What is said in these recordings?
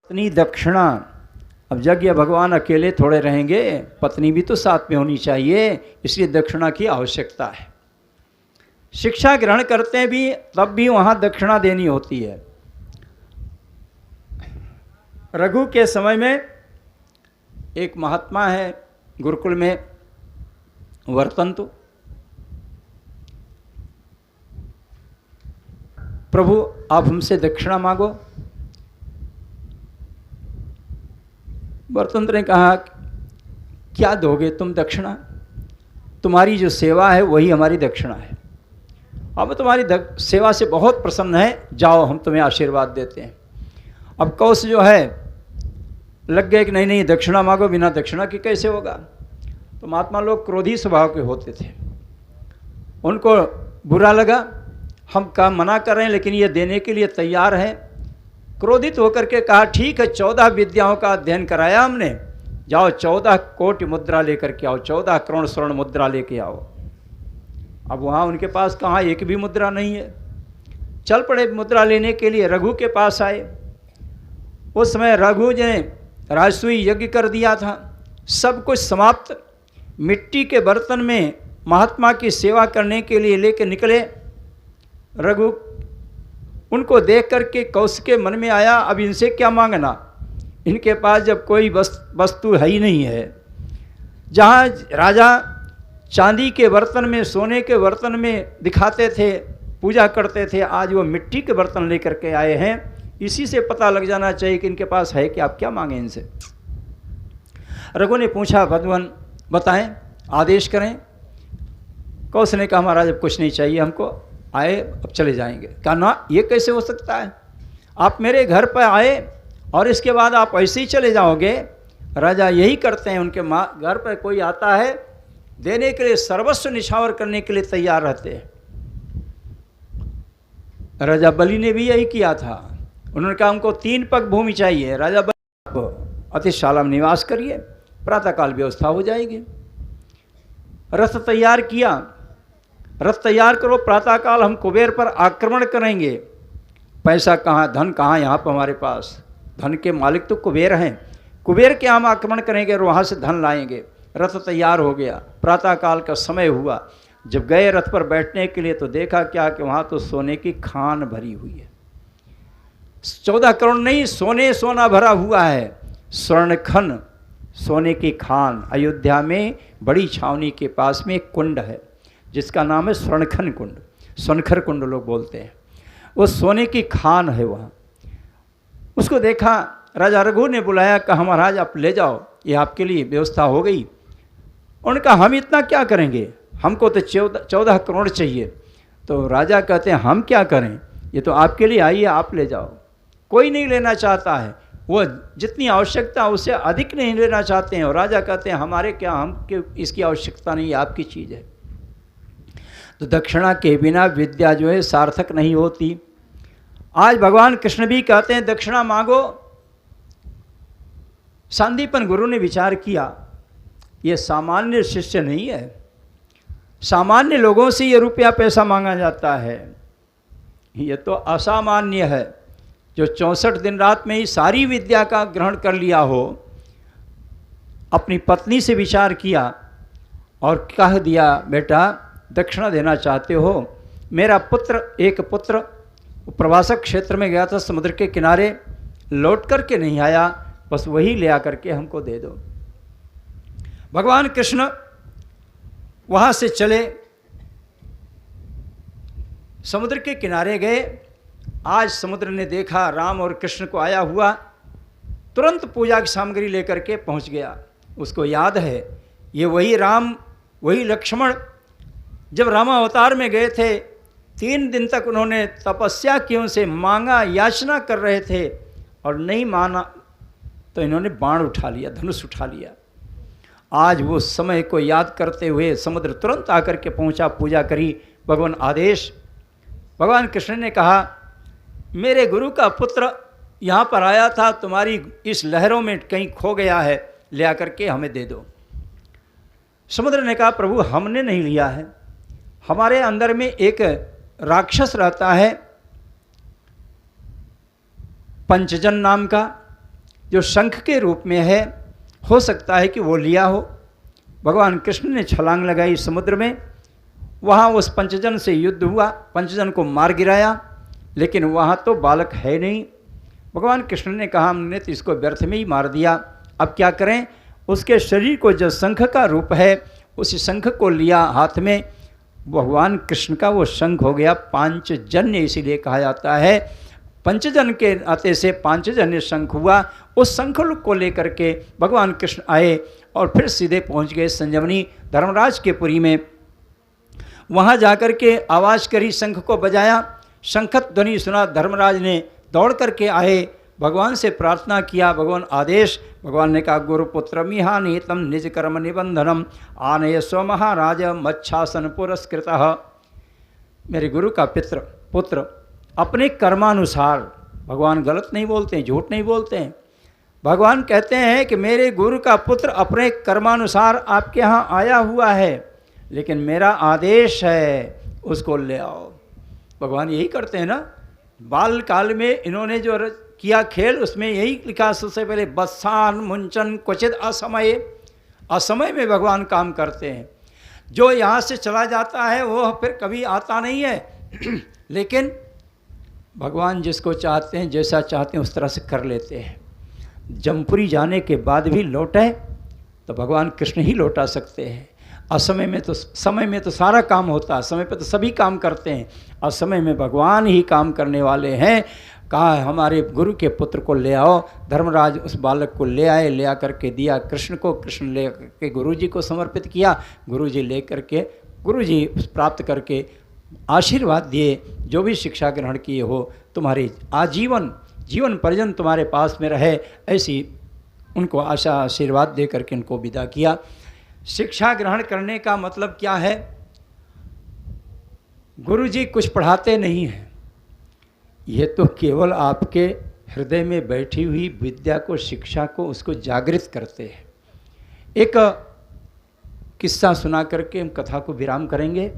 पत्नी दक्षिणा। अब यज्ञ भगवान अकेले थोड़े रहेंगे, पत्नी भी तो साथ में होनी चाहिए, इसलिए दक्षिणा की आवश्यकता है। शिक्षा ग्रहण करते भी तब भी वहाँ दक्षिणा देनी होती है। रघु के समय में एक महात्मा है गुरुकुल में, वर्तंतु। प्रभु आप हमसे दक्षिणा मांगो। वर्तंत ने कहा क्या दोगे तुम दक्षिणा? तुम्हारी जो सेवा है वही हमारी दक्षिणा है। अब तुम्हारी सेवा से बहुत प्रसन्न है, जाओ हम तुम्हें आशीर्वाद देते हैं। अब कौश जो है लग गए कि नहीं नहीं दक्षिणा मांगो, बिना दक्षिणा की कैसे होगा। तो महात्मा लोग क्रोधी स्वभाव के होते थे, उनको बुरा लगा, हम काम मना कर रहे हैं लेकिन ये देने के लिए तैयार हैं। क्रोधित होकर के कहा ठीक है, 14 विद्याओं का अध्ययन कराया हमने, जाओ 14 कोटि मुद्रा लेकर के आओ, 14 करोड़ स्वर्ण मुद्रा लेके आओ। अब वहाँ उनके पास कहाँ एक भी मुद्रा नहीं है। चल पड़े मुद्रा लेने के लिए, रघु के पास आए। उस समय रघु ने राजसूय यज्ञ कर दिया था, सब कुछ समाप्त। मिट्टी के बर्तन में महात्मा की सेवा करने के लिए लेके निकले। रघु उनको देख करके कौश के मन में आया अब इनसे क्या मांगना, इनके पास जब कोई वस्तु है ही नहीं है। जहाँ राजा चांदी के बर्तन में, सोने के बर्तन में दिखाते थे, पूजा करते थे, आज वो मिट्टी के बर्तन लेकर के आए हैं। इसी से पता लग जाना चाहिए कि इनके पास है कि आप क्या मांगें इनसे। रघु ने पूछा भगवान बताएं, आदेश करें। कौश ने कहा महाराज अब कुछ नहीं चाहिए हमको, आए अब चले जाएंगे। कहा ना ये कैसे हो सकता है, आप मेरे घर पर आए और इसके बाद आप ऐसे ही चले जाओगे। राजा यही करते हैं, उनके घर पर कोई आता है देने के लिए सर्वस्व निछावर करने के लिए तैयार रहते हैं। राजा बलि ने भी यही किया था, उन्होंने कहा हमको 3 पग भूमि चाहिए। राजा बलि अतिशाला में निवास करिए, प्रातःकाल व्यवस्था हो जाएगी। रथ तैयार किया, रथ तैयार करो, प्रातःकाल हम कुबेर पर आक्रमण करेंगे। पैसा कहाँ, धन कहाँ, यहाँ पर हमारे पास धन के मालिक तो कुबेर हैं, कुबेर के हम आक्रमण करेंगे और वहाँ से धन लाएंगे। रथ तैयार हो गया, प्रातःकाल का समय हुआ। जब गए रथ पर बैठने के लिए तो देखा क्या कि वहाँ तो सोने की खान भरी हुई है। 14 करोड़ नहीं, सोने सोना भरा हुआ है, स्वर्णखन सोने की खान। अयोध्या में बड़ी छावनी के पास में एक कुंड है जिसका नाम है स्वर्णखन कुंड, स्वर्णखर कुंड लोग बोलते हैं। वो सोने की खान है वहाँ। उसको देखा, राजा रघु ने बुलाया, कहा महाराज आप ले जाओ, ये आपके लिए व्यवस्था हो गई। उन्होंने कहा हम इतना क्या करेंगे, हमको तो 14 करोड़ चाहिए। तो राजा कहते हैं हम क्या करें, ये तो आपके लिए आई है, आप ले जाओ। कोई नहीं लेना चाहता है, वो जितनी आवश्यकता उससे अधिक नहीं लेना चाहते हैं। और राजा कहते हैं हमारे क्या, हम इसकी आवश्यकता नहीं, आपकी चीज़ है। तो दक्षिणा के बिना विद्या जो है सार्थक नहीं होती। आज भगवान कृष्ण भी कहते हैं दक्षिणा मांगो। सांदीपन गुरु ने विचार किया ये सामान्य शिष्य नहीं है, सामान्य लोगों से ये रुपया पैसा मांगा जाता है, ये तो असामान्य है। जो 64 दिन रात में ही सारी विद्या का ग्रहण कर लिया हो। अपनी पत्नी से विचार किया और कह दिया बेटा दक्षिणा देना चाहते हो, मेरा पुत्र, एक पुत्र प्रवासक क्षेत्र में गया था, समुद्र के किनारे लौट कर के नहीं आया, बस वही ले आकर के हमको दे दो। भगवान कृष्ण वहाँ से चले, समुद्र के किनारे गए। आज समुद्र ने देखा राम और कृष्ण को आया हुआ, तुरंत पूजा की सामग्री लेकर के पहुँच गया। उसको याद है ये वही राम, वही लक्ष्मण जब रामावतार में गए थे 3 दिन तक उन्होंने तपस्या की, उनसे मांगा, याचना कर रहे थे और नहीं माना तो इन्होंने बाण उठा लिया, धनुष उठा लिया। आज वो समय को याद करते हुए समुद्र तुरंत आकर के पहुंचा, पूजा करी। भगवान आदेश, भगवान कृष्ण ने कहा मेरे गुरु का पुत्र यहाँ पर आया था, तुम्हारी इस लहरों में कहीं खो गया है, ले आकर के हमें दे दो। समुद्र ने कहा प्रभु हमने नहीं लिया है, हमारे अंदर में एक राक्षस रहता है पंचजन नाम का, जो शंख के रूप में है, हो सकता है कि वो लिया हो। भगवान कृष्ण ने छलांग लगाई समुद्र में, वहाँ उस पंचजन से युद्ध हुआ, पंचजन को मार गिराया, लेकिन वहाँ तो बालक है नहीं। भगवान कृष्ण ने कहा हमने तो इसको व्यर्थ में ही मार दिया, अब क्या करें। उसके शरीर को जो शंख का रूप है, उसी शंख को लिया हाथ में। भगवान कृष्ण का वो शंख हो गया पांचजन्य, इसीलिए कहा जाता है पंचजन के नाते से पांचजन्य शंख हुआ। उस शंख को लेकर के भगवान कृष्ण आए और फिर सीधे पहुंच गए संजीवनी धर्मराज के पुरी में। वहाँ जाकर के आवाज़ करी, शंख को बजाया, शंखत ध्वनि सुना, धर्मराज ने दौड़ करके आए, भगवान से प्रार्थना किया, भगवान आदेश। भगवान ने कहा गुरुपुत्र मिहानीतम निज कर्म निबंधनम आनय स्व महाराज मच्छासन पुरस्कृतः। मेरे गुरु का पुत्र अपने कर्मानुसार, भगवान गलत नहीं बोलते हैं, झूठ नहीं बोलते हैं। भगवान कहते हैं कि मेरे गुरु का पुत्र अपने कर्मानुसार आपके यहाँ आया हुआ है, लेकिन मेरा आदेश है उसको ले आओ। भगवान यही करते हैं ना। बाल काल में इन्होंने जो किया खेल, उसमें यही लिखा सबसे पहले बत्सान मुंचन क्वचित असमय। असमय में भगवान काम करते हैं। जो यहाँ से चला जाता है वो फिर कभी आता नहीं है लेकिन भगवान जिसको चाहते हैं, जैसा चाहते हैं उस तरह से कर लेते हैं। जमपुरी जाने के बाद भी लौटे तो भगवान कृष्ण ही लौटा सकते हैं। असमय में तो समय में तो सारा काम होता है, समय पे तो सभी काम करते हैं, असमय में भगवान ही काम करने वाले हैं। कहा हमारे गुरु के पुत्र को ले आओ। धर्मराज उस बालक को ले आए, ले आकर के दिया कृष्ण को, कृष्ण ले करके गुरु जी को समर्पित किया। गुरु जी ले करके, गुरु जी प्राप्त करके आशीर्वाद दिए, जो भी शिक्षा ग्रहण किए हो तुम्हारे आजीवन जीवन पर्यंत तुम्हारे पास में रहे, ऐसी उनको आशा आशीर्वाद दे करके उनको विदा किया। शिक्षा ग्रहण करने का मतलब क्या है? गुरु जी कुछ पढ़ाते नहीं हैं, ये तो केवल आपके हृदय में बैठी हुई विद्या को, शिक्षा को, उसको जागृत करते हैं। एक किस्सा सुना करके हम कथा को विराम करेंगे।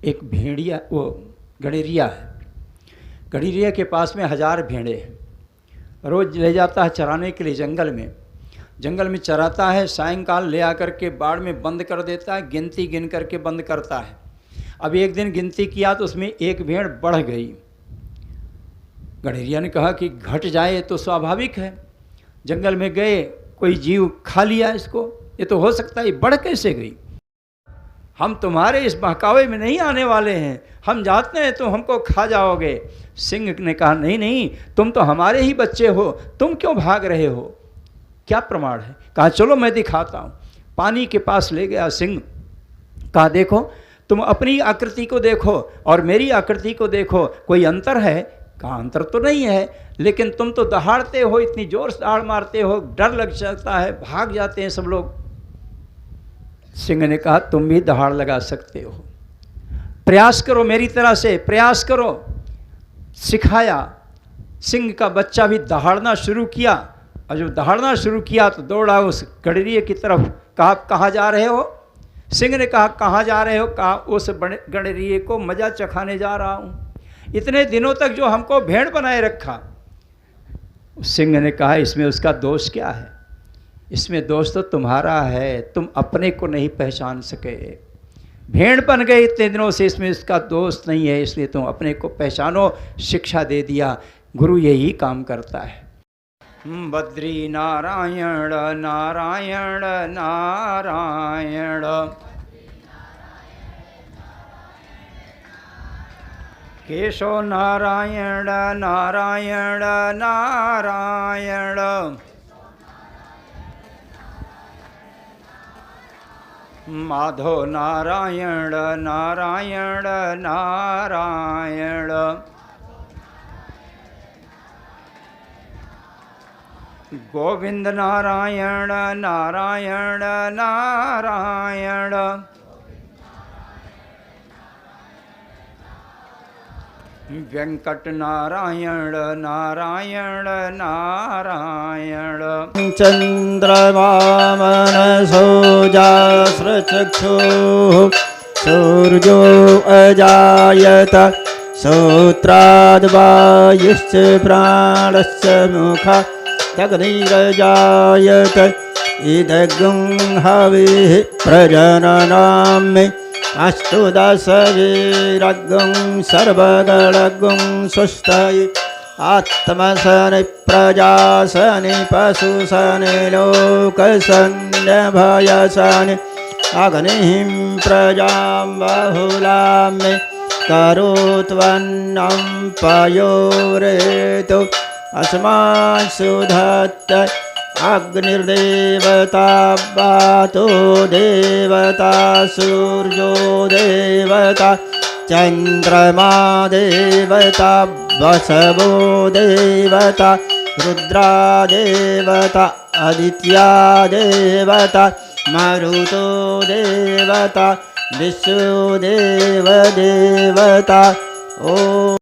एक भेड़िया, वो गणेरिया है, गणेरिया के पास में 1000 भेड़े हैं। रोज़ ले जाता है चराने के लिए जंगल में चराता है। सायंकाल ले आकर के बाड़ में बंद कर देता है, गिनती गिन करके बंद करता है। अब एक दिन गिनती किया तो उसमें एक भेड़ बढ़ गई। गणेरिया ने कहा कि घट जाए तो स्वाभाविक है, जंगल में गए, कोई जीव खा लिया इसको, ये तो हो सकता है, बढ़ कैसे गई? हम तुम्हारे इस बहकावे में नहीं आने वाले हैं, हम जाते हैं तो हमको खा जाओगे। सिंह ने कहा नहीं नहीं, तुम तो हमारे ही बच्चे हो, तुम क्यों भाग रहे हो? क्या प्रमाण है? कहा चलो मैं दिखाता हूँ। पानी के पास ले गया सिंह, कहा देखो तुम अपनी आकृति को देखो और मेरी आकृति को देखो, कोई अंतर है? कहा अंतर तो नहीं है, लेकिन तुम तो दहाड़ते हो, इतनी जोर से दहाड़ मारते हो, डर लग जाता है, भाग जाते हैं सब लोग। सिंह ने कहा तुम भी दहाड़ लगा सकते हो, प्रयास करो, मेरी तरह से प्रयास करो। सिखाया। सिंह का बच्चा भी दहाड़ना शुरू किया, और जब दहाड़ना शुरू किया तो दौड़ा उस गणेरिये की तरफ। कहा कहाँ जा रहे हो? सिंह ने कहा कहाँ जा रहे हो? कहा उस गणेरिये को मजा चखाने जा रहा हूँ, इतने दिनों तक जो हमको भेड़ बनाए रखा। सिंह ने कहा इसमें उसका दोष क्या है? इसमें दोष तो तुम्हारा है, तुम अपने को नहीं पहचान सके, भेड़ बन गए इतने दिनों से, इसमें उसका दोष नहीं है, इसलिए तुम अपने को पहचानो। शिक्षा दे दिया। गुरु यही काम करता है। बद्री नारायण नारायण नारायण, केशव नारायण नारायण नारायण, माधव नारायण नारायण नारायण, गोविंद नारायण नारायण नारायण, वेंकट नारायण नारायण नारायण, चंद्रमा मनसो जास्रचक्षुः सूर्यो अजायत श्रोत्राद्वायुश्च प्राणश्च मुखादग्निर्जायत इदगुं हविः प्रजननां मे अस्तु दशवीरगुं सर्वगणगुं सुष्टये आत्मसनि प्रजासनि पशुसनि लोकसन्यभयसनि अग्निं प्रजां बहुलां मे करोत्वन्नं पयोरेतु अस्मान् सुधत्त अग्निर्देवता वातो देवता सूर्यो देवता चन्द्रमा देवता वसवो देवता रुद्रा देवता आदित्या देवता मरुतो देवता विश्वदेव देवता ओ